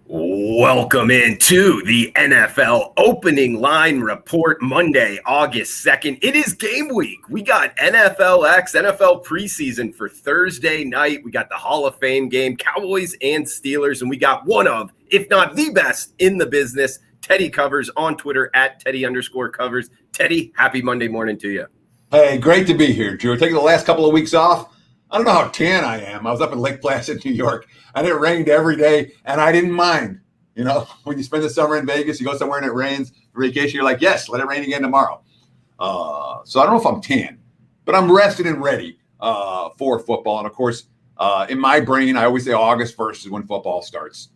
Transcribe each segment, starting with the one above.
Welcome into the NFL Opening Line Report Monday, August 2nd. It is game week. We got NFL preseason for Thursday night. We got the Hall of Fame game, Cowboys and Steelers, and we got one of, if not the best in the business, Teddy Covers on Twitter at Teddy_covers. Teddy, happy Monday morning to you. Hey, great to be here, Drew. Taking the last couple of weeks off. I don't know how tan I am. I was up in Lake Placid, New York, and it rained every day, and I didn't mind. You know, when you spend the summer in Vegas, you go somewhere and it rains for vacation, you're like, yes, let it rain again tomorrow. So I don't know if I'm tan, but I'm rested and ready for football. And, of course, in my brain, I always say August 1st is when football starts.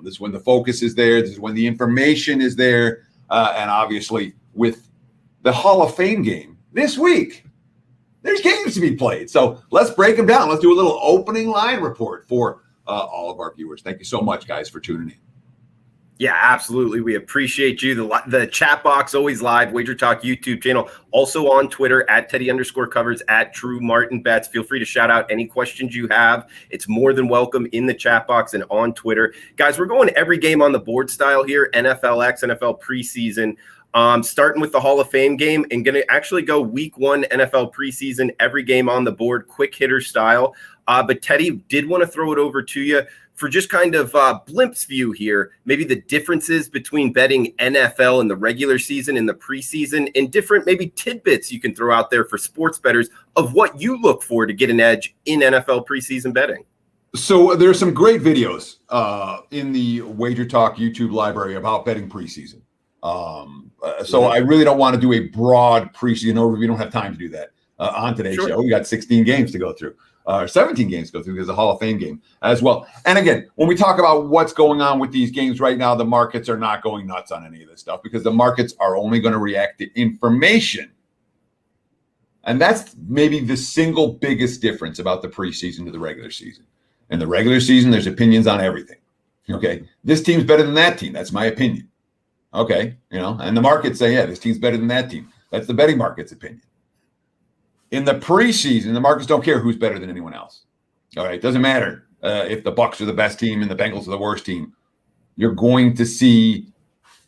This is when the focus is there. This is when the information is there. And, obviously, with the Hall of Fame game this week, there's games to be played. So let's break them down. Let's do a little opening line report for all of our viewers. Thank you so much, guys, for tuning in. Yeah, absolutely. We appreciate you. The chat box always live, WagerTalk YouTube channel, also on Twitter at Teddy_covers at True Martin Bets. Feel free to shout out any questions you have. It's more than welcome in the chat box and on Twitter. Guys, we're going every game on the board style here, NFLX, NFL preseason. Starting with the Hall of Fame game and going to actually go week one NFL preseason, every game on the board, quick hitter style. But Teddy, did want to throw it over to you for just kind of glimpse view here, maybe the differences between betting NFL in the regular season and the preseason, and different maybe tidbits you can throw out there for sports bettors of what you look for to get an edge in NFL preseason betting. So there's some great videos in the WagerTalk YouTube library about betting preseason. So I really don't want to do a broad preseason overview. We don't have time to do that on today's show. We got 16 games to go through, 17 games to go through because the Hall of Fame game as well. And again, when we talk about what's going on with these games right now, the markets are not going nuts on any of this stuff because the markets are only going to react to information. And that's maybe the single biggest difference about the preseason to the regular season. In the regular season, there's opinions on everything. Okay, this team's better than that team. That's my opinion. Okay, and the markets say, yeah, this team's better than that team. That's the betting market's opinion. In the preseason, the markets don't care who's better than anyone else. All right, it doesn't matter if the Bucs are the best team and the Bengals are the worst team. You're going to see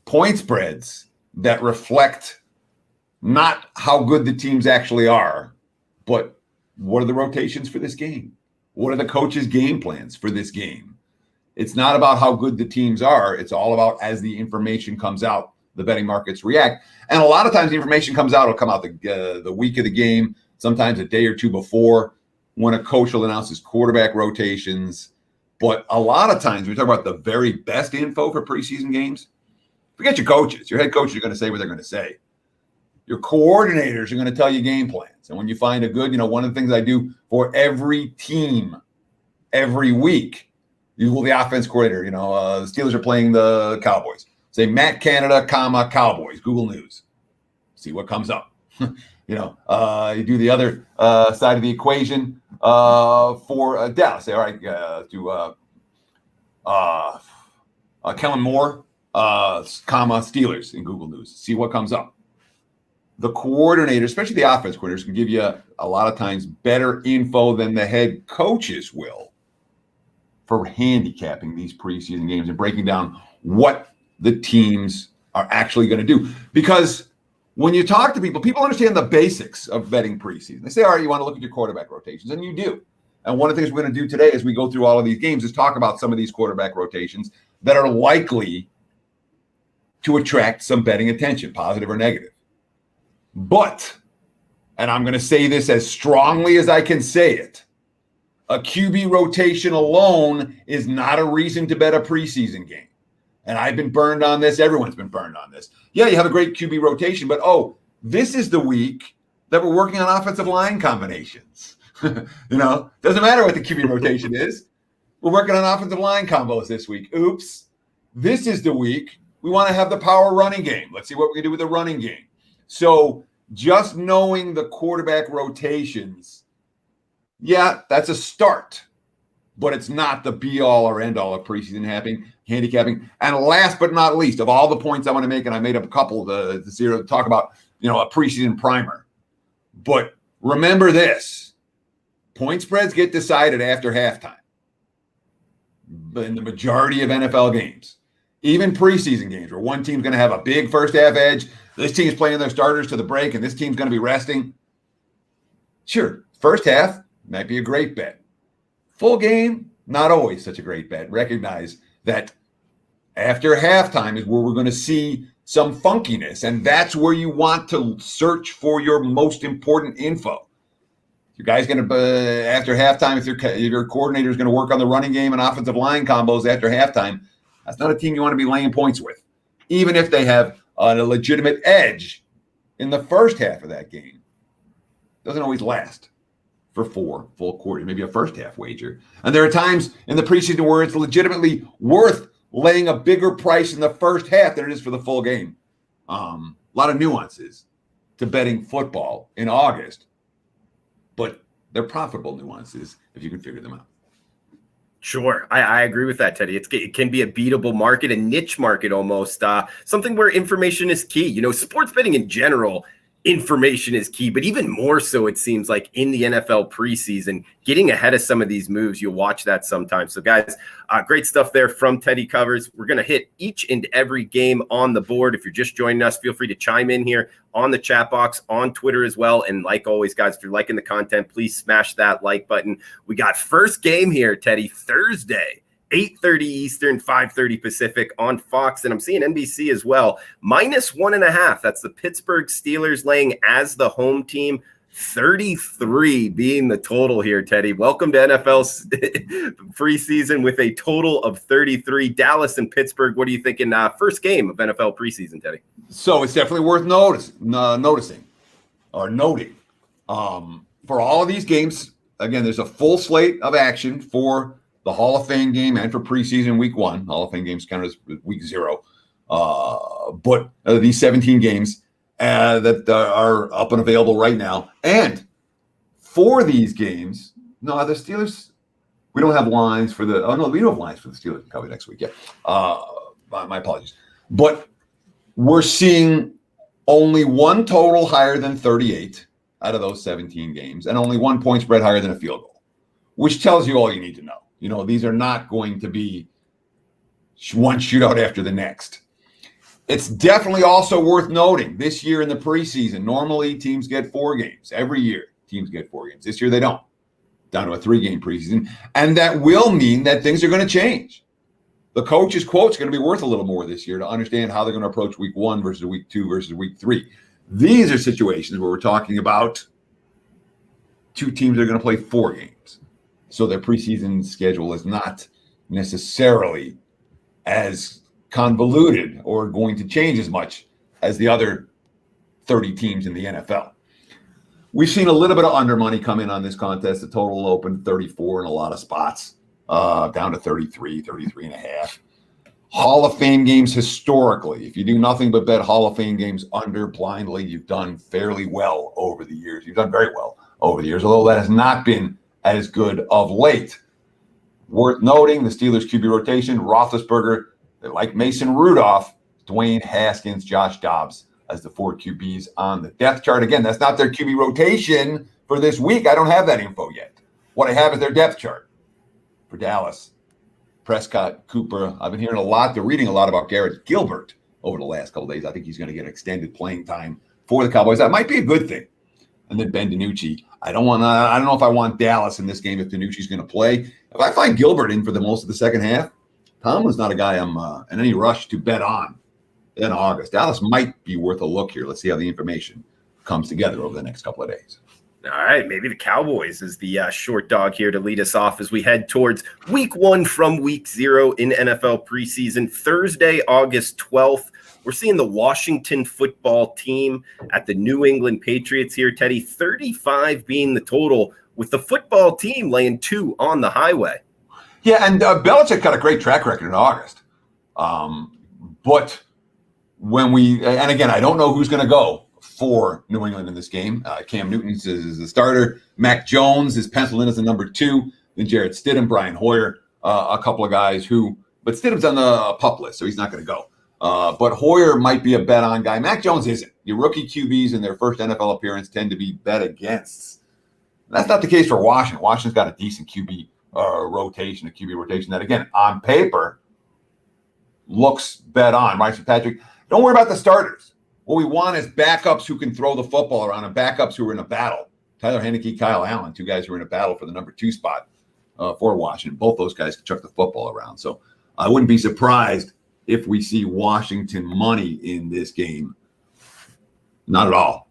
point spreads that reflect not how good the teams actually are, but what are the rotations for this game? What are the coaches' game plans for this game? It's not about how good the teams are. It's all about as the information comes out, the betting markets react. And a lot of times the information comes out, it'll come out the week of the game, sometimes a day or two before when a coach will announce his quarterback rotations. But a lot of times when we talk about the very best info for preseason games, forget your coaches. Your head coaches are going to say what they're going to say. Your coordinators are going to tell you game plans. And when you find a good, one of the things I do for every team every week, you will the offense coordinator, the Steelers are playing the Cowboys. Say Matt Canada, Cowboys, Google News. See what comes up. You do the other side of the equation for Dallas. Say, all right, Kellen Moore, Steelers in Google News. See what comes up. The coordinator, especially the offense coordinators, can give you a lot of times better info than the head coaches will for handicapping these preseason games and breaking down what the teams are actually going to do. Because when you talk to people understand the basics of betting preseason. They say, all right, you want to look at your quarterback rotations, and you do. And one of the things we're going to do today as we go through all of these games is talk about some of these quarterback rotations that are likely to attract some betting attention, positive or negative. But, and I'm going to say this as strongly as I can say it, a QB rotation alone is not a reason to bet a preseason game. And I've been burned on this. Everyone's been burned on this. Yeah, you have a great QB rotation, but this is the week that we're working on offensive line combinations. Doesn't matter what the QB rotation is. We're working on offensive line combos this week. Oops. This is the week we want to have the power running game. Let's see what we can do with the running game. So just knowing the quarterback rotations, yeah, that's a start, but it's not the be-all or end-all of preseason handicapping. And last but not least, of all the points I want to make, and I made up a couple to talk about, a preseason primer. But remember this, point spreads get decided after halftime. in the majority of NFL games, even preseason games where one team's going to have a big first half edge, this team's playing their starters to the break, and this team's going to be resting. Sure, first half might be a great bet. Full game, not always such a great bet. Recognize that after halftime is where we're going to see some funkiness, and that's where you want to search for your most important info. You guys going to, after halftime, if your coordinator is going to work on the running game and offensive line combos after halftime, that's not a team you want to be laying points with, even if they have a legitimate edge in the first half of that game. Doesn't always last for 4 full quarters, maybe a first half wager. And there are times in the preseason where it's legitimately worth laying a bigger price in the first half than it is for the full game. A lot of nuances to betting football in August, but they're profitable nuances if you can figure them out. Sure. I agree with that, Teddy. It can be a beatable market, a niche market almost, something where information is key. You know, sports betting in general, information is key, but even more so, it seems like in the NFL preseason, getting ahead of some of these moves, you'll watch that sometimes. So guys, great stuff there from Teddy Covers. We're going to hit each and every game on the board. If you're just joining us, feel free to chime in here on the chat box, on Twitter as well. And like always, guys, if you're liking the content, please smash that like button. We got first game here, Teddy, Thursday, 8:30 Eastern, 5:30 Pacific on Fox, and I'm seeing NBC as well. -1.5. That's the Pittsburgh Steelers laying as the home team. 33 being the total here, Teddy. Welcome to NFL's preseason with a total of 33. Dallas and Pittsburgh. What are you thinking? First game of NFL preseason, Teddy. So it's definitely worth noticing or noting. For all of these games, again, there's a full slate of action for the Hall of Fame game and for preseason week 1. Hall of Fame games counted as week 0. But these 17 games that are up and available right now. And for these games, no, the Steelers, we don't have lines for the, we don't have lines for the Steelers cover next week yet. My apologies. But we're seeing only one total higher than 38 out of those 17 games and only 1 point spread higher than a field goal, which tells you all you need to know. You know, these are not going to be one shootout after the next. It's definitely also worth noting this year in the preseason, normally teams get 4 games. Every year, teams get 4 games. This year, they don't. Down to a 3-game preseason. And that will mean that things are going to change. The coach's quote is going to be worth a little more this year to understand how they're going to approach week 1 versus week 2 versus week 3. These are situations where we're talking about 2 teams that are going to play 4 games. So their preseason schedule is not necessarily as convoluted or going to change as much as the other 30 teams in the NFL. We've seen a little bit of under money come in on this contest. The total opened 34 in a lot of spots, down to 33, 33 and a half. Hall of Fame games historically, if you do nothing but bet Hall of Fame games under blindly, you've done fairly well over the years. You've done very well over the years, although that has not been as good of late. Worth noting, the Steelers QB rotation, Roethlisberger, like Mason Rudolph, Dwayne Haskins, Josh Dobbs as the 4 QBs on the depth chart. Again, that's not their QB rotation for this week. I don't have that info yet. What I have is their depth chart for Dallas. Prescott, Cooper. I've been hearing a lot. They're reading a lot about Garrett Gilbert over the last couple of days. I think he's going to get extended playing time for the Cowboys. That might be a good thing. And then Ben DiNucci. I don't know if I want Dallas in this game if DiNucci's going to play. If I find Gilbert in for the most of the second half, Tomlin's not a guy I'm in any rush to bet on in August. Dallas might be worth a look here. Let's see how the information comes together over the next couple of days. All right, maybe the Cowboys is the short dog here to lead us off as we head towards week 1 from week 0 in NFL preseason. Thursday, August 12th, we're seeing the Washington football team at the New England Patriots here, Teddy. 35 being the total, with the football team laying 2 on the highway. Yeah, and Belichick got a great track record in August. But when and again, I don't know who's going to go for New England in this game. Cam Newton is the starter. Mac Jones is penciled in as the number 2. Then Jarrett Stidham, Brian Hoyer, a couple of guys but Stidham's on the pup list, so he's not going to go. But Hoyer might be a bet-on guy. Mac Jones isn't. Your rookie QBs in their first NFL appearance tend to be bet against. That's not the case for Washington. Washington's got a decent QB rotation, a QB rotation that, again, on paper looks bet on, right? So, Patrick, don't worry about the starters. What we want is backups who can throw the football around and backups who are in a battle. Tyler Heineke, Kyle Allen, two guys who are in a battle for the number 2 spot for Washington. Both those guys can chuck the football around. So I wouldn't be surprised if we see Washington money in this game. Not at all.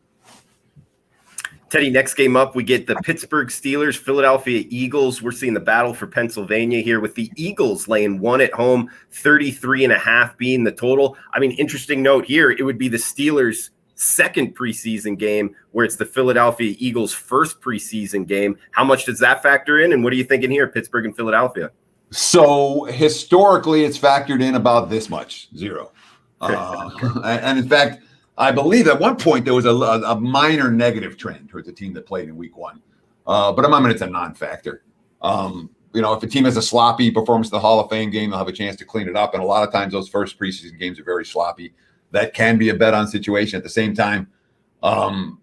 Teddy, next game up, we get the Pittsburgh Steelers, Philadelphia Eagles. We're seeing the battle for Pennsylvania here with the Eagles laying 1 at home, 33.5 being the total. I mean, interesting note here, it would be the Steelers' second preseason game where it's the Philadelphia Eagles' first preseason game. How much does that factor in? And what are you thinking here, Pittsburgh and Philadelphia? So historically, it's factored in about this much, 0. And in fact, I believe at one point there was a minor negative trend towards a team that played in week 1. But I'm it's a non-factor. If a team has a sloppy performance in the Hall of Fame game, they'll have a chance to clean it up. And a lot of times those first preseason games are very sloppy. That can be a bet on situation. At the same time, if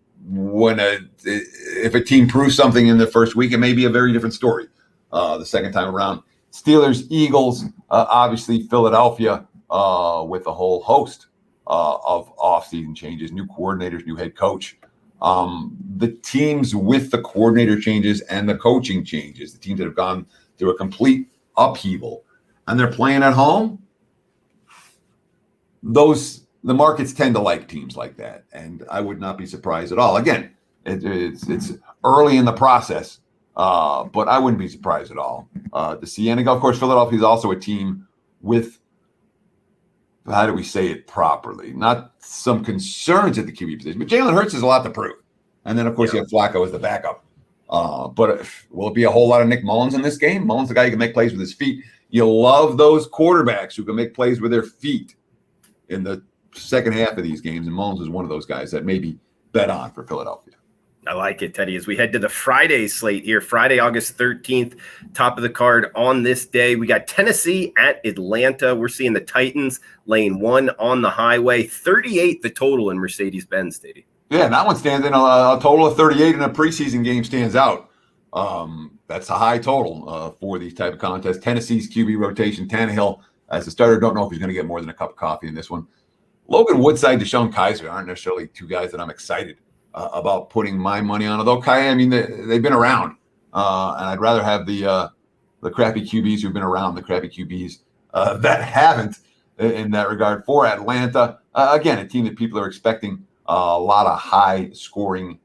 a team proves something in the first week, it may be a very different story the second time around. Steelers, Eagles, obviously Philadelphia with a whole host of off-season changes, new coordinators, new head coach. The teams with the coordinator changes and the coaching changes, the teams that have gone through a complete upheaval, and they're playing at home, the markets tend to like teams like that, and I would not be surprised at all. Again, it's early in the process, but I wouldn't be surprised at all to see. And of course, Philadelphia is also a team with, how do we say it properly, not some concerns at the QB position, but Jalen Hurts has a lot to prove. And then, of course, you have Flacco as the backup. But will it be a whole lot of Nick Mullins in this game? Mullins, the guy who can make plays with his feet. You love those quarterbacks who can make plays with their feet in the second half of these games, and Mullins is one of those guys that maybe bet on for Philadelphia. I like it, Teddy. As we head to the Friday slate here, Friday, August 13th, top of the card on this day, we got Tennessee at Atlanta. We're seeing the Titans laying 1 on the highway, 38 the total in Mercedes-Benz Stadium. Yeah, that one stands in a total of 38 in a preseason game stands out. That's a high total for these type of contests. Tennessee's QB rotation, Tannehill as a starter. Don't know if he's going to get more than a cup of coffee in this one. Logan Woodside, Deshaun Kaiser aren't necessarily two guys that I'm excited about putting my money on. Although they've been around, and I'd rather have the crappy QBs who've been around the crappy QBs that haven't in that regard. For Atlanta, again, a team that people are expecting a lot of high-scoring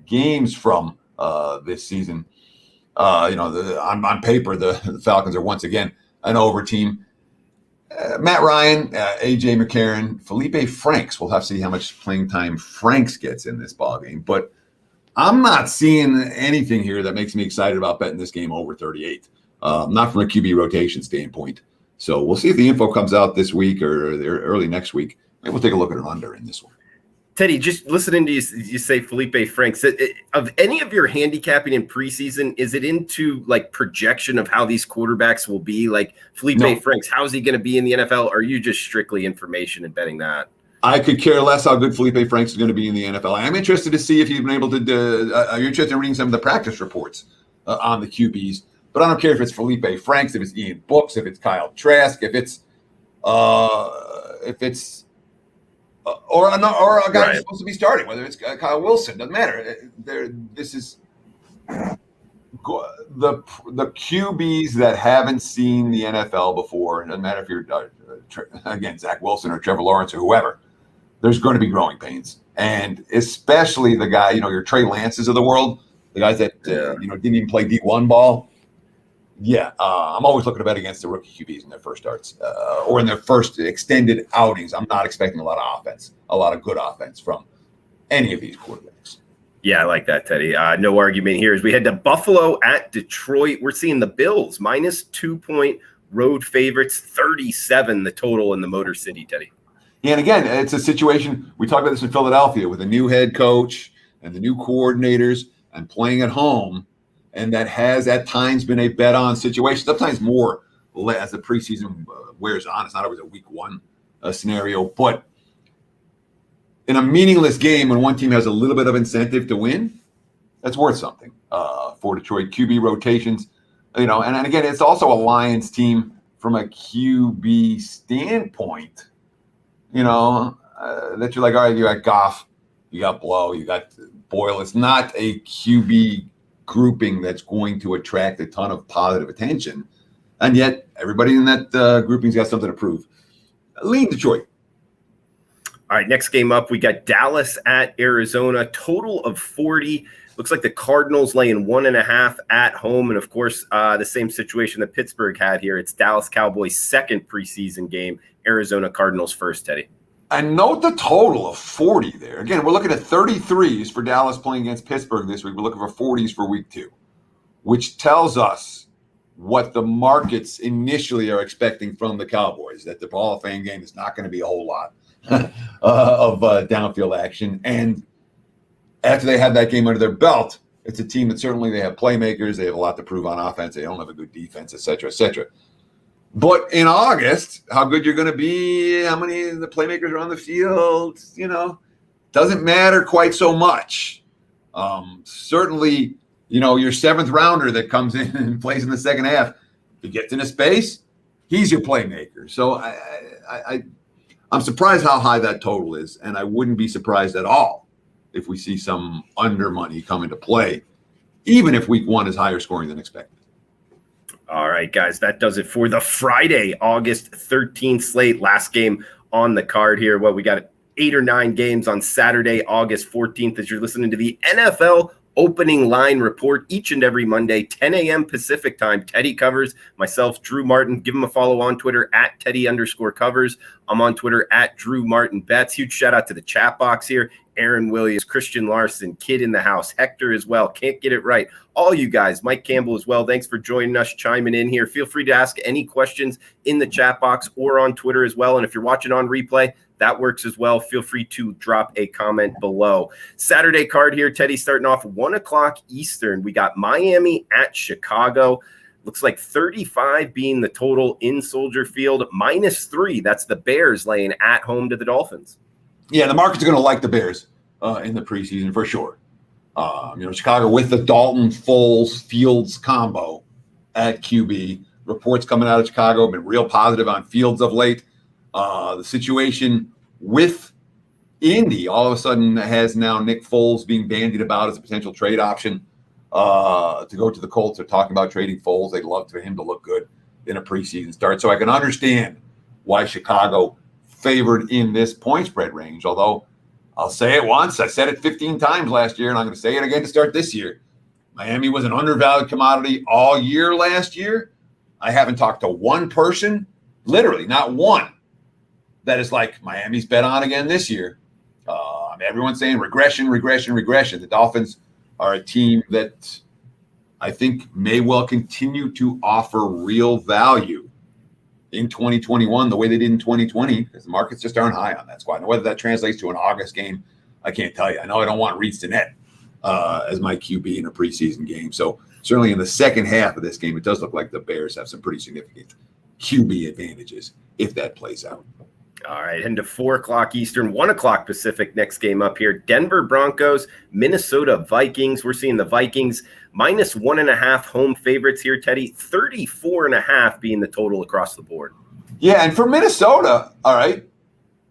games from this season. On paper, the Falcons are once again an over team. Matt Ryan, A.J. McCarron, Felipe Franks. We'll have to see how much playing time Franks gets in this ballgame. But I'm not seeing anything here that makes me excited about betting this game over 38. Not from a QB rotation standpoint. So we'll see if the info comes out this week or early next week. Maybe we'll take a look at an under in this one. Teddy, just listening to you say Felipe Franks, of any of your handicapping in preseason, is it into like projection of how these quarterbacks will be? Like Felipe Franks, how's he going to be in the NFL? Or are you just strictly information and betting that? I could care less how good Felipe Franks is going to be in the NFL. I'm interested to see if he's been able to are you interested in reading some of the practice reports on the QBs? But I don't care if it's Felipe Franks, if it's Ian Brooks, if it's Kyle Trask, if it's or a guy who's supposed to be starting, whether it's Kyle Wilson, doesn't matter. This is the QBs that haven't seen the NFL before. It doesn't matter if you're again Zach Wilson or Trevor Lawrence or whoever. There's going to be growing pains, and especially the guy, your Trey Lances of the world, the guys that didn't even play D1 ball. Yeah, I'm always looking to bet against the rookie QBs in their first starts or in their first extended outings. I'm not expecting a lot of offense, a lot of good offense from any of these quarterbacks. Yeah, I like that, Teddy. No argument here. As we head to Buffalo at Detroit, we're seeing the Bills minus 2-point road favorites, 37 the total in the Motor City, Teddy. Yeah, and again, it's a situation, we talked about this in Philadelphia with a new head coach and the new coordinators and playing at home. And that has at times been a bet-on situation, sometimes more as the preseason wears on. It's not always a week 1 scenario. But in a meaningless game, when one team has a little bit of incentive to win, that's worth something for Detroit. QB rotations, And again, it's also a Lions team from a QB standpoint, that you're like, all right, you got Goff, you got Blow, you got Boyle. It's not a QB grouping that's going to attract a ton of positive attention. And yet everybody in that grouping's got something to prove. Lean Detroit. All right, next game up, we got Dallas at Arizona, total of 40. Looks like the Cardinals laying 1.5 at home. And, of course, the same situation that Pittsburgh had here. It's Dallas Cowboys' second preseason game, Arizona Cardinals first, Teddy. And note the total of 40 there. Again, we're looking at 33s for Dallas playing against Pittsburgh this week. We're looking for 40s for week 2, which tells us what the markets initially are expecting from the Cowboys, that the Hall of Fame game is not going to be a whole lot of downfield action. And after they have that game under their belt, it's a team that certainly they have playmakers. They have a lot to prove on offense. They don't have a good defense, et cetera, et cetera. But in August, how good you're going to be, how many of the playmakers are on the field, doesn't matter quite so much. Certainly, your seventh rounder that comes in and plays in the second half, if he gets into space, he's your playmaker. So I'm surprised how high that total is, and I wouldn't be surprised at all if we see some under money come into play, even if week 1 is higher scoring than expected. All right, guys, that does it for the Friday, August 13th slate. Last game on the card here. We got 8 or 9 games on Saturday, August 14th, as you're listening to the NFL Opening Line Report each and every Monday, 10 a.m. Pacific time. Teddy covers, myself, Drew Martin. Give him a follow on Twitter at Teddy_covers. I'm on Twitter at Drew Martin Bets. Huge shout out to the chat box here. Aaron Williams, Christian Larson, Kid in the House, Hector as well. Can't get it right. All you guys, Mike Campbell as well. Thanks for joining us, chiming in here. Feel free to ask any questions in the chat box or on Twitter as well. And if you're watching on replay, that works as well. Feel free to drop a comment below. Saturday card here, Teddy, starting off 1 o'clock Eastern. We got Miami at Chicago. Looks like 35 being the total in Soldier Field, -3. That's the Bears laying at home to the Dolphins. Yeah, the market's going to like the Bears in the preseason for sure. Chicago with the Dalton, Foles, Fields combo at QB. Reports coming out of Chicago have been real positive on Fields of late. The situation with Indy all of a sudden has now Nick Foles being bandied about as a potential trade option to go to the Colts. They're talking about trading Foles. They'd love for him to look good in a preseason start. So I can understand why Chicago favored in this point spread range, although I'll say it once. I said it 15 times last year, and I'm going to say it again to start this year. Miami was an undervalued commodity all year last year. I haven't talked to one person, literally not one, that is like, Miami's bet on again this year. Everyone's saying regression. The Dolphins are a team that I think may well continue to offer real value in 2021 the way they did in 2020, because the markets just aren't high on that squad. Now, whether that translates to an August game, I can't tell you. I know I don't want Reeds to net as my QB in a preseason game. So certainly in the second half of this game, it does look like the Bears have some pretty significant QB advantages if that plays out. All right, heading to 4 o'clock Eastern, 1 o'clock Pacific. Next game up here, Denver Broncos, Minnesota Vikings. We're seeing the Vikings -1.5 home favorites here, Teddy. 34.5 being the total across the board. Yeah, and for Minnesota, all right,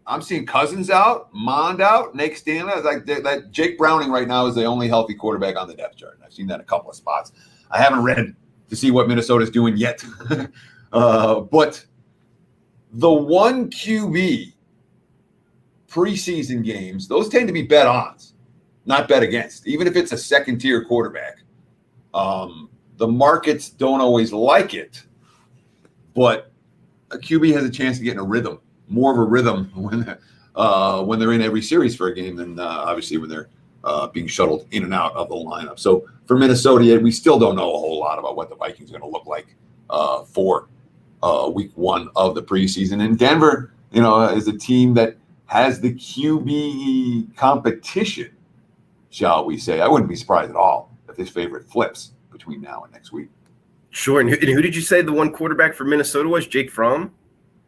I'm seeing Cousins out, Mond out, Nate Stanley. Like that Jake Browning right now is the only healthy quarterback on the depth chart. I've seen that in a couple of spots. I haven't read to see what Minnesota's doing yet, but the 1 QB preseason games, those tend to be bet ons, not bet against, even if it's a second-tier quarterback. The markets don't always like it, but a QB has a chance to get in a rhythm, more of a rhythm when they're in every series for a game than obviously when they're being shuttled in and out of the lineup. So for Minnesota, we still don't know a whole lot about what the Vikings are going to look like for week 1 of the preseason. And Denver, is a team that has the QB competition, shall we say. I wouldn't be surprised at all if this favorite flips between now and next week. Sure. And who did you say the one quarterback for Minnesota was? Jake Fromm?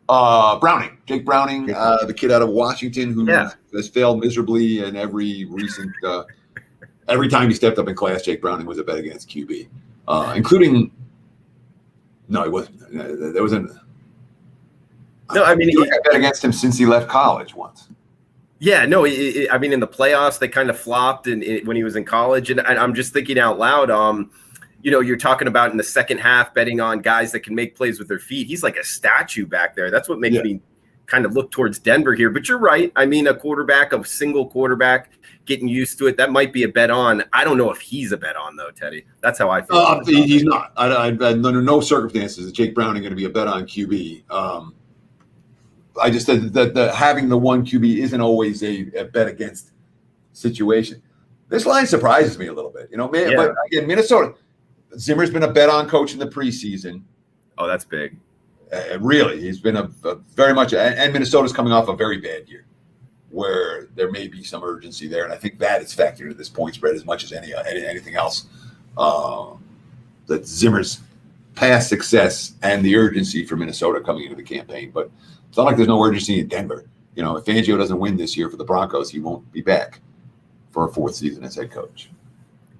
Browning. Jake Browning, the kid out of Washington who has failed miserably in every recent every time he stepped up in class, Jake Browning was a bet against QB, including No, he wasn't. There wasn't. No, I mean, I bet against him since he left college once. Yeah, no, I mean, in the playoffs, they kind of flopped when he was in college. And I'm just thinking out loud, you're talking about in the second half betting on guys that can make plays with their feet. He's like a statue back there. That's what makes me kind of look towards Denver here. But you're right. I mean, a single quarterback, getting used to it, that might be a bet on. I don't know if he's a bet on, though, Teddy. That's how I feel. He's not. Under no circumstances is Jake Browning going to be a bet on QB. I just said that having the one QB isn't always a bet against situation. This line surprises me a little bit, But again, Minnesota, Zimmer's been a bet on coach in the preseason. Oh, that's big. Really, he's been a very much, and Minnesota's coming off a very bad year, where there may be some urgency there, and I think that is factored into this point spread as much as anything else. That Zimmer's past success and the urgency for Minnesota coming into the campaign, but it's not like there's no urgency in Denver. If Fangio doesn't win this year for the Broncos, he won't be back for a fourth season as head coach.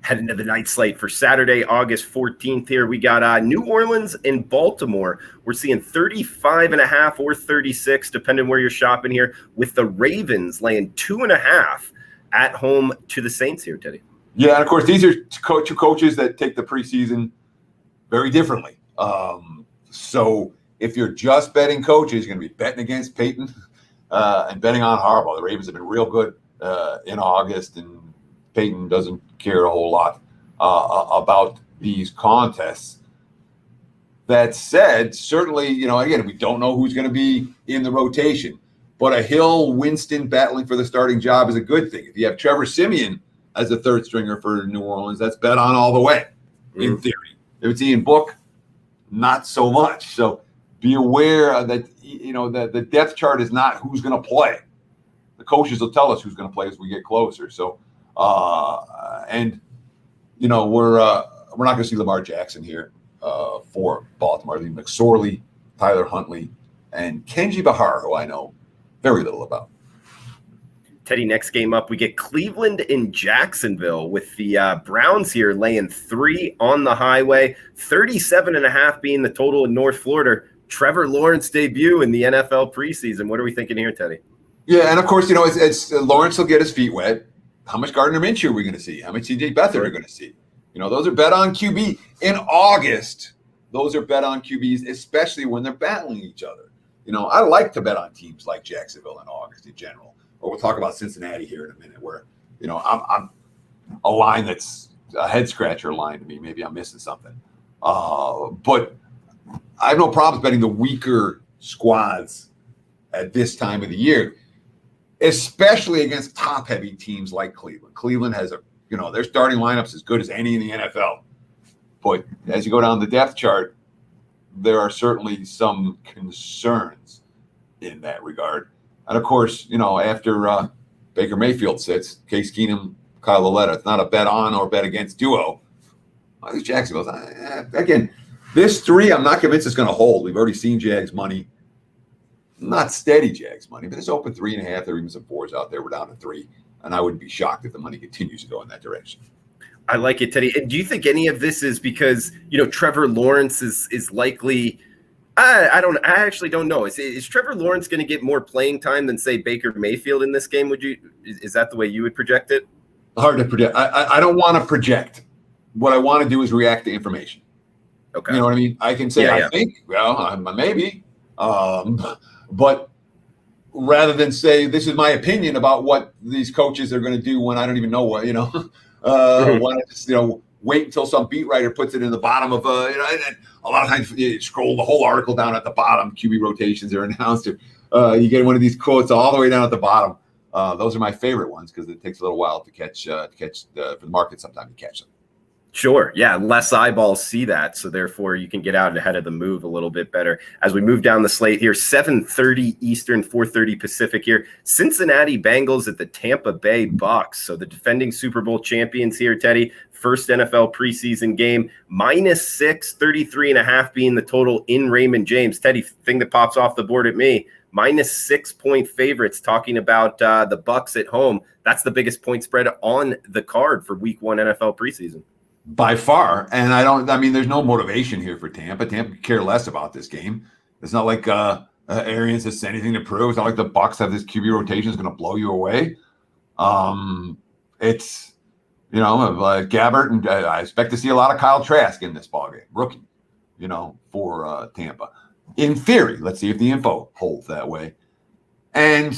Heading to the night slate for Saturday, August 14th here. We got New Orleans and Baltimore. We're seeing 35.5 or 36, depending where you're shopping here, with the Ravens laying 2.5 at home to the Saints here, Teddy. Yeah, and of course, these are two coaches that take the preseason very differently. So if you're just betting coaches, you're going to be betting against Peyton and betting on Harbaugh. The Ravens have been real good in August, and Peyton doesn't care a whole lot about these contests. That said, certainly, again, we don't know who's going to be in the rotation, but a Hill-Winston battling for the starting job is a good thing. If you have Trevor Siemian as a third stringer for New Orleans, that's bet on all the way, in theory. If it's Ian Book, not so much. So be aware that, that the depth chart is not who's going to play. The coaches will tell us who's going to play as we get closer. So, we're not going to see Lamar Jackson here for Baltimore. I think McSorley, Tyler Huntley, and Kenji Bahar, who I know very little about. Teddy, next game up, we get Cleveland in Jacksonville with the Browns here laying 3 on the highway, 37.5 being the total in North Florida. Trevor Lawrence debut in the NFL preseason. What are we thinking here, Teddy? Yeah, and of course, it's Lawrence will get his feet wet. How much Gardner Minshew are we going to see? How much CJ Beathard are we going to see? Those are bet on QB. In August, those are bet on QBs, especially when they're battling each other. I like to bet on teams like Jacksonville in August in general. Or we'll talk about Cincinnati here in a minute where, I'm a line that's a head scratcher line to me. Maybe I'm missing something. But I have no problems betting the weaker squads at this time of the year, especially against top-heavy teams like Cleveland. Cleveland has their starting lineup's as good as any in the NFL. But as you go down the depth chart, there are certainly some concerns in that regard. And of course, after Baker Mayfield sits, Case Keenum, Kyle Lauletta, it's not a bet on or bet against duo. I think Jacksonville's again. This 3, I'm not convinced it's going to hold. We've already seen Jags money, not steady Jags money, but it's open 3.5. There are even some 4s out there. We're down to 3, and I wouldn't be shocked if the money continues to go in that direction. I like it, Teddy. And do you think any of this is because Trevor Lawrence is likely? I actually don't know. Is Trevor Lawrence going to get more playing time than, say, Baker Mayfield in this game? Is that the way you would project it? Hard to predict. I don't want to project. What I want to do is react to information. Okay. You know what I mean? I can say I think. Well, maybe. But rather than say this is my opinion about what these coaches are going to do when I don't even know what, why not just wait until some beat writer puts it in the bottom of and a lot of times you scroll the whole article down at the bottom. QB rotations are announced. Or, you get one of these quotes all the way down at the bottom. Those are my favorite ones because it takes a little while to catch for the market sometimes to catch them. Sure. Yeah. Less eyeballs see that. So therefore you can get out ahead of the move a little bit better as we move down the slate here. 7:30 Eastern, 4:30 Pacific here. Cincinnati Bengals at the Tampa Bay Bucks. So the defending Super Bowl champions here, Teddy. First NFL preseason game, -6, 33.5 being the total in Raymond James. Teddy, thing that pops off the board at me, -6 point favorites talking about the Bucks at home. That's the biggest point spread on the card for week 1 NFL preseason. by far. And I mean, there's no motivation here for Tampa. Tampa could care less about this game. It's not like Arians has anything to prove. It's not like the Bucs have this QB rotation is going to blow you away. It's, Gabbert, and I expect to see a lot of Kyle Trask in this ballgame, rookie, for Tampa. In theory, let's see if the info holds that way. And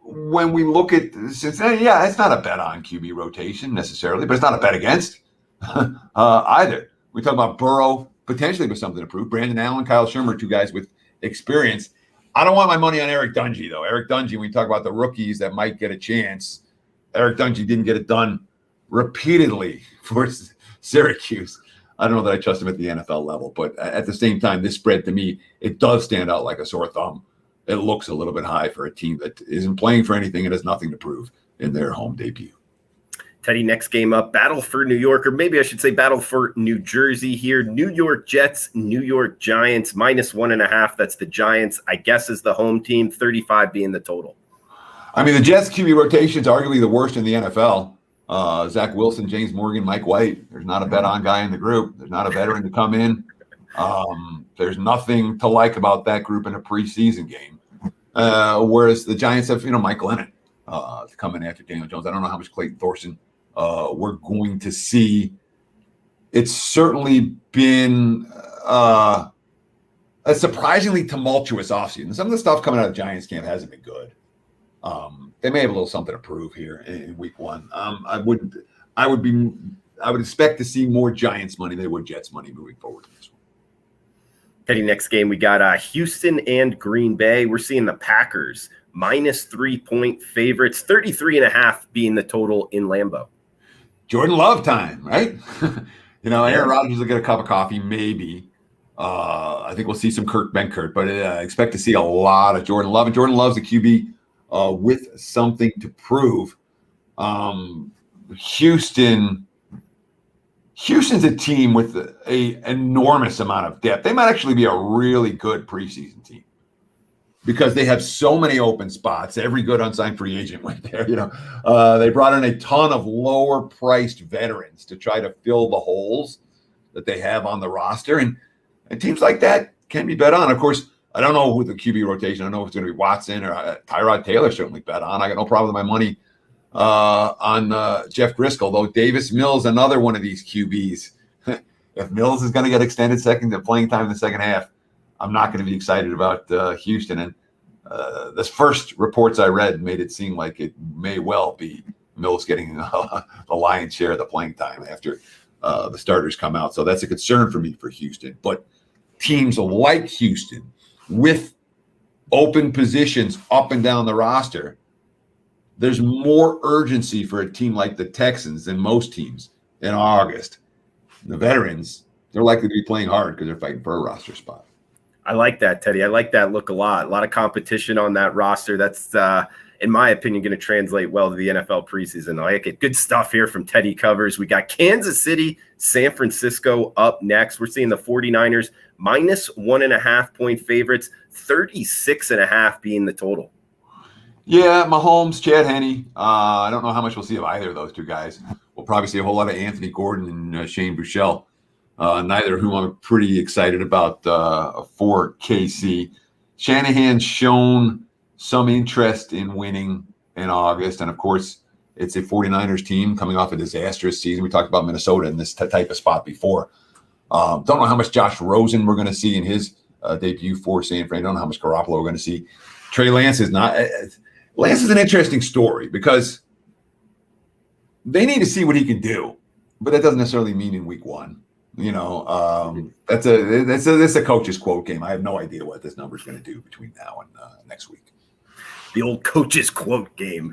when we look at Cincinnati, it's not a bet on QB rotation necessarily, but it's not a bet against either. We talk about Burrow potentially with something to prove. Brandon Allen, Kyle Shermer, two guys with experience. I don't want my money on Eric Dungey, though. Eric Dungey, when we talk about the rookies that might get a chance, Eric Dungey didn't get it done repeatedly for Syracuse. I don't know that I trust him at the NFL level, but at the same time, this spread to me, it does stand out like a sore thumb. It looks a little bit high for a team that isn't playing for anything and has nothing to prove in their home debut. Teddy, next game up, battle for New York, or maybe I should say battle for New Jersey here. New York Jets, New York Giants, -1.5. That's the Giants, I guess, is the home team, 35 being the total. I mean, the Jets QB rotation is arguably the worst in the NFL. Zach Wilson, James Morgan, Mike White. There's not a bet-on guy in the group. There's not a veteran to come in. There's nothing to like about that group in a preseason game. Whereas the Giants have, Mike Glennon to come in after Daniel Jones. I don't know how much Clayton Thorson we're going to see. It's certainly been a surprisingly tumultuous offseason. Some of the stuff coming out of Giants camp hasn't been good. They may have a little something to prove here in week one. I would expect to see more Giants money than they would Jets money moving forward in this one. Heading next game, we got Houston and Green Bay. We're seeing the Packers -3-point favorites, 33.5 being the total in Lambeau. Jordan Love time, right? Aaron Rodgers will get a cup of coffee, maybe. I think we'll see some Kurt Benkert, but I expect to see a lot of Jordan Love. And Jordan Love's a QB with something to prove. Houston's a team with an enormous amount of depth. They might actually be a really good preseason team because they have so many open spots. Every good unsigned free agent went there. They brought in a ton of lower priced veterans to try to fill the holes that they have on the roster. And teams like that can be bet on. Of course, I don't know who the QB rotation. I don't know if it's going to be Watson or Tyrod Taylor. Certainly bet on. I got no problem with my money on Jeff Driscoll, though. Davis Mills, another one of these QBs. If Mills is going to get extended playing time in the second half, I'm not going to be excited about Houston. And the first reports I read made it seem like it may well be Mills getting the lion's share of the playing time after the starters come out. So that's a concern for me for Houston. But teams like Houston, with open positions up and down the roster, there's more urgency for a team like the Texans than most teams in August. The veterans, they're likely to be playing hard because they're fighting for a roster spot. I like that, Teddy. I like that look a lot. A lot of competition on that roster. That's, in my opinion, going to translate well to the NFL preseason. I like it. Good stuff here from Teddy Covers. We got Kansas City, San Francisco up next. We're seeing the 49ers -1.5-point favorites, 36.5 being the total. Yeah, Mahomes, Chad Henne. I don't know how much we'll see of either of those two guys. We'll probably see a whole lot of Anthony Gordon and Shane Buechele, neither of whom I'm pretty excited about for KC. Shanahan's shown some interest in winning in August. And, of course, it's a 49ers team coming off a disastrous season. We talked about Minnesota in this type of spot before. Don't know how much Josh Rosen we're going to see in his debut for San Fran. Don't know how much Garoppolo we're going to see. Trey Lance is not. Lance is an interesting story because they need to see what he can do, but that doesn't necessarily mean in week one. That's a coach's quote game. I have no idea what this number is going to do between now and next week. The old coach's quote game,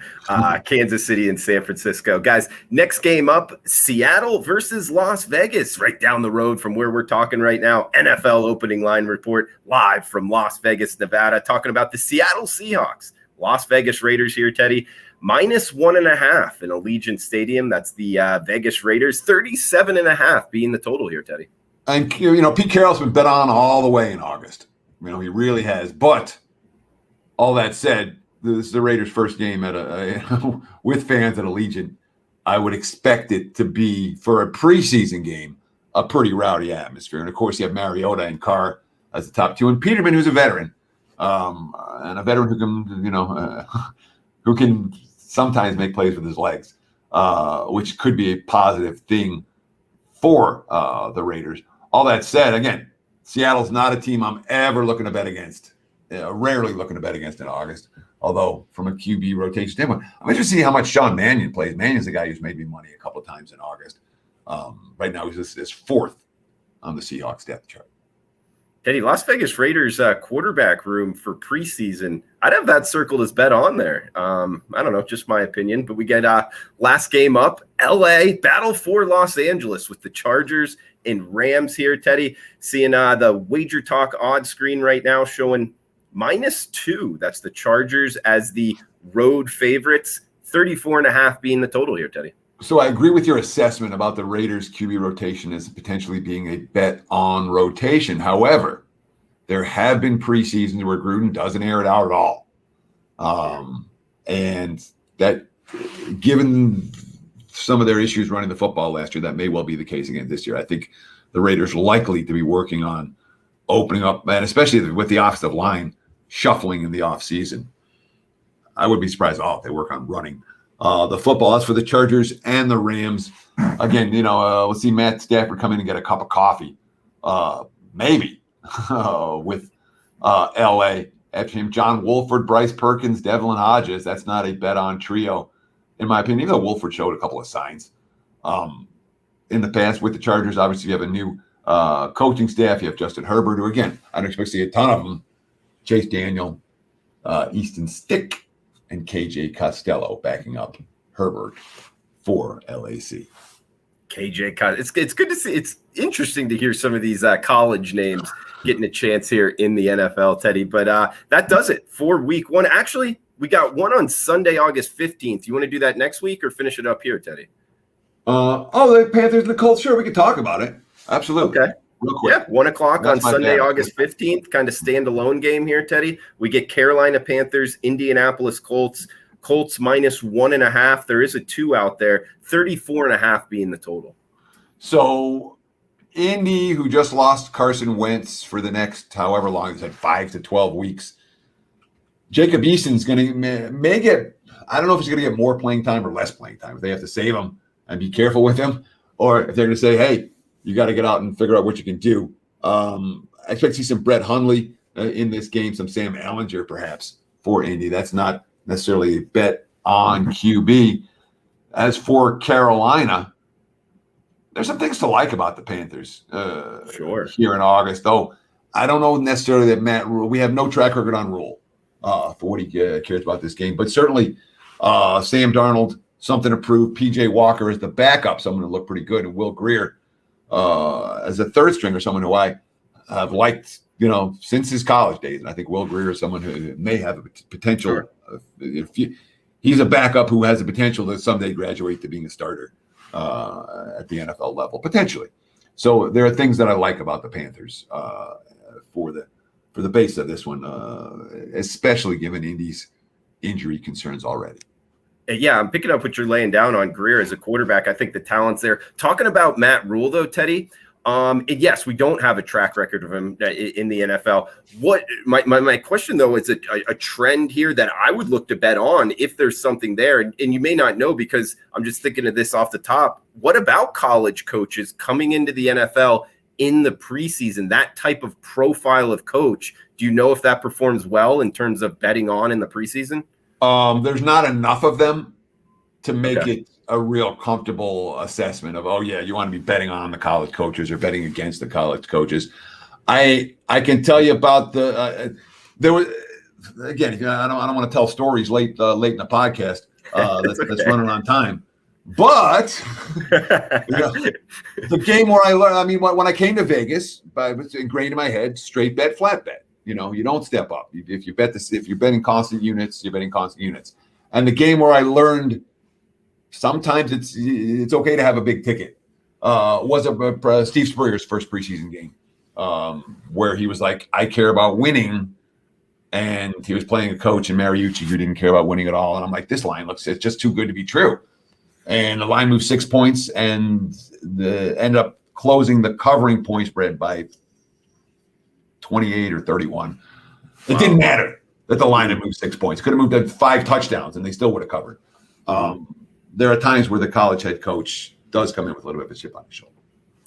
Kansas City and San Francisco. Guys, next game up, Seattle versus Las Vegas, right down the road from where we're talking right now. NFL opening line report live from Las Vegas, Nevada, talking about the Seattle Seahawks. Las Vegas Raiders here, Teddy, -1.5 in Allegiant Stadium. That's the Vegas Raiders, 37.5 being the total here, Teddy. And, Pete Carroll's been bet on all the way in August. He really has. But all that said, this is the Raiders' first game at with fans at Allegiant. I would expect it to be, for a preseason game, a pretty rowdy atmosphere. And of course, you have Mariota and Carr as the top two, and Peterman, who's a veteran, and a veteran who can, who can sometimes make plays with his legs, which could be a positive thing for the Raiders. All that said, again, Seattle's not a team I'm ever looking to bet against. Rarely looking to bet against in August. Although, from a QB rotation standpoint, I'm interested to see how much Sean Mannion plays. Mannion's the guy who's made me money a couple of times in August. Right now, he's fourth on the Seahawks depth chart. Teddy, Las Vegas Raiders quarterback room for preseason. I'd have that circled as bet on there. I don't know, just my opinion. But we get last game up, LA, battle for Los Angeles with the Chargers and Rams here, Teddy. Seeing the WagerTalk odds screen right now showing -2. That's the Chargers as the road favorites. 34.5 being the total here, Teddy. So I agree with your assessment about the Raiders QB rotation as potentially being a bet on rotation. However, there have been preseasons where Gruden doesn't air it out at all. And that, given some of their issues running the football last year, that may well be the case again this year. I think the Raiders are likely to be working on opening up, and especially with the offensive line shuffling in the offseason. I would be surprised at all if they work on running the football. That's for the Chargers and the Rams. Again, we'll see Matt Stafford come in and get a cup of coffee, maybe, with L.A. After him, John Wolford, Bryce Perkins, Devlin Hodges. That's not a bet-on trio, in my opinion, even though Wolford showed a couple of signs in the past with the Chargers. Obviously, you have a new coaching staff. You have Justin Herbert, who, again, I don't expect to see a ton of them. Chase Daniel, Easton Stick, and KJ Costello backing up Herbert for LAC. KJ Costello. It's good to see. It's interesting to hear some of these college names getting a chance here in the NFL, Teddy. But that does it for week one. Actually, we got one on Sunday, August 15th. You want to do that next week or finish it up here, Teddy? The Panthers and the Colts. Sure, we can talk about it. Absolutely. Okay. Real quick. Yeah, 1 o'clock on Sunday, August 15th. Kind of standalone game here, Teddy. We get Carolina Panthers, Indianapolis Colts. Colts -1.5. There is a 2 out there. 34.5 being the total. So Indy, who just lost Carson Wentz for the next however long, it's like 5 to 12 weeks. Jacob Eason's going to may get, I don't know if he's going to get more playing time or less playing time. If they have to save him and be careful with him, or if they're going to say, hey, you got to get out and figure out what you can do. I expect to see some Brett Hundley in this game, some Sam Ehlinger perhaps for Indy. That's not necessarily a bet on QB. As for Carolina, there's some things to like about the Panthers here in August, though I don't know necessarily that Matt Rule, we have no track record on Rule for what he cares about this game, but certainly Sam Darnold, something to prove. PJ Walker is the backup, someone who looked pretty good, and Will Grier as a third stringer, someone who I have liked, since his college days. And I think Will Grier is someone who may have a potential. Sure. He's a backup who has the potential to someday graduate to being a starter at the NFL level, potentially. So there are things that I like about the Panthers for the base of this one, especially given Indy's injury concerns already. Yeah, I'm picking up what you're laying down on Grier as a quarterback. I think the talent's there. Talking about Matt Rule, though, Teddy, yes, we don't have a track record of him in the NFL. What my question, though, is a trend here that I would look to bet on if there's something there. And you may not know because I'm just thinking of this off the top. What about college coaches coming into the NFL in the preseason, that type of profile of coach? Do you know if that performs well in terms of betting on in the preseason? There's not enough of them to make it a real comfortable assessment of, oh yeah, you want to be betting on the college coaches or betting against the college coaches. I can tell you about there was, again, I don't want to tell stories late in the podcast that's running on time, but the game where I learned, when I came to Vegas, it was ingrained in my head, straight bet, flat bet. You don't step up. If you're betting constant units, you're betting constant units. And the game where I learned sometimes it's okay to have a big ticket was Steve Spurrier's first preseason game, where he was like, I care about winning. And he was playing a coach in Mariucci who didn't care about winning at all. And I'm like, this line it's just too good to be true. and the line moved 6 points, and ended up closing the covering point spread by 28 or 31. It didn't matter that the line had moved 6 points. Could have moved at 5 touchdowns, and they still would have covered. There are times where the college head coach does come in with a little bit of a chip on his shoulder.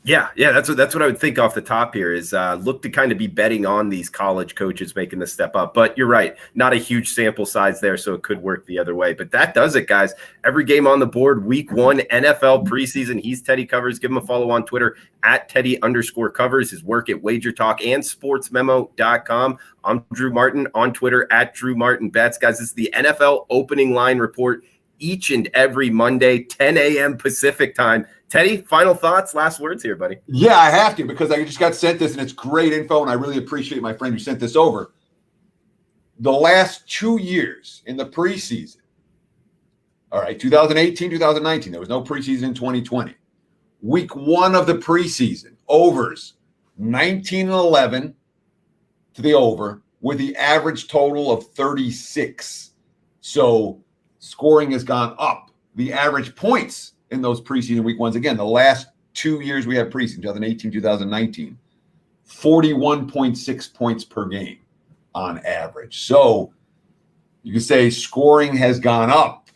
Yeah, that's what I would think off the top here is look to kind of be betting on these college coaches making the step up. But you're right, not a huge sample size there, so it could work the other way. But that does it, guys. Every game on the board, week 1, NFL preseason. He's Teddy Covers. Give him a follow on Twitter at Teddy_Covers. His work at WagerTalk and SportsMemo.com. I'm Drew Martin on Twitter at DrewMartinBets. Guys, this is the NFL opening line report each and every Monday, 10 a.m. Pacific time. Teddy, final thoughts, last words here, buddy. Yeah, I have to, because I just got sent this, and it's great info, and I really appreciate my friend who sent this over. The last 2 years in the preseason, all right, 2018, 2019, there was no preseason in 2020. Week 1 of the preseason, overs, 19-11 to the over, with the average total of 36. So scoring has gone up. The average points in those preseason week 1s, again, the last 2 years we have preseason, 2018, 2019, 41.6 points per game on average. So you can say scoring has gone up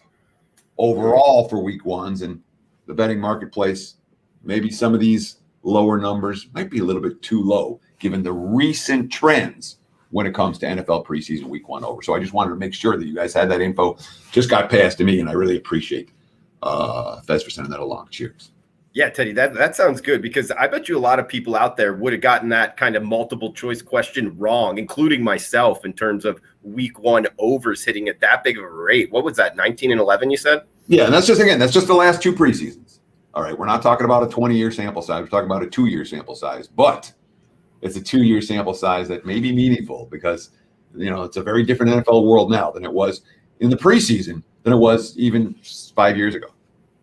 overall for week 1s, and the betting marketplace, maybe some of these lower numbers might be a little bit too low given the recent trends when it comes to NFL preseason week 1 over. So I just wanted to make sure that you guys had that info. Just got passed to me, and I really appreciate Fez for sending that along. Cheers. Yeah, Teddy, that sounds good, because I bet you a lot of people out there would have gotten that kind of multiple choice question wrong, including myself, in terms of week 1 overs hitting at that big of a rate. What was that, 19-11 you said? Yeah, and that's just the last 2 preseasons. All right, we're not talking about a 20-year sample size. We're talking about a 2-year sample size, but it's a 2-year sample size that may be meaningful, because it's a very different NFL world now than it was in the preseason, than it was even 5 years ago.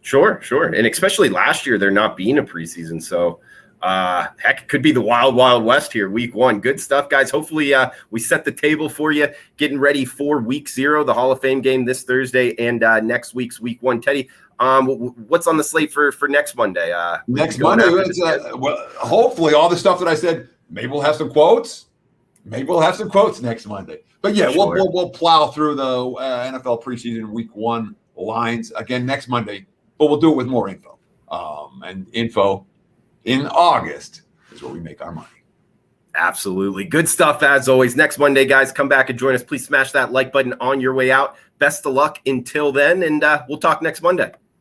Sure. And especially last year, there not being a preseason. So, heck, it could be the wild, wild west here, week 1. Good stuff, guys. Hopefully we set the table for you, getting ready for week 0, the Hall of Fame game this Thursday, and next week's week 1. Teddy, what's on the slate for next Monday? Next Monday, well, hopefully all the stuff that I said, maybe we'll have some quotes. Maybe we'll have some quotes next Monday. But yeah, sure. we'll plow through the NFL preseason week 1 lines again next Monday, but we'll do it with more info. And info in August is where we make our money. Absolutely. Good stuff as always. Next Monday, guys, come back and join us. Please smash that like button on your way out. Best of luck until then, and we'll talk next Monday.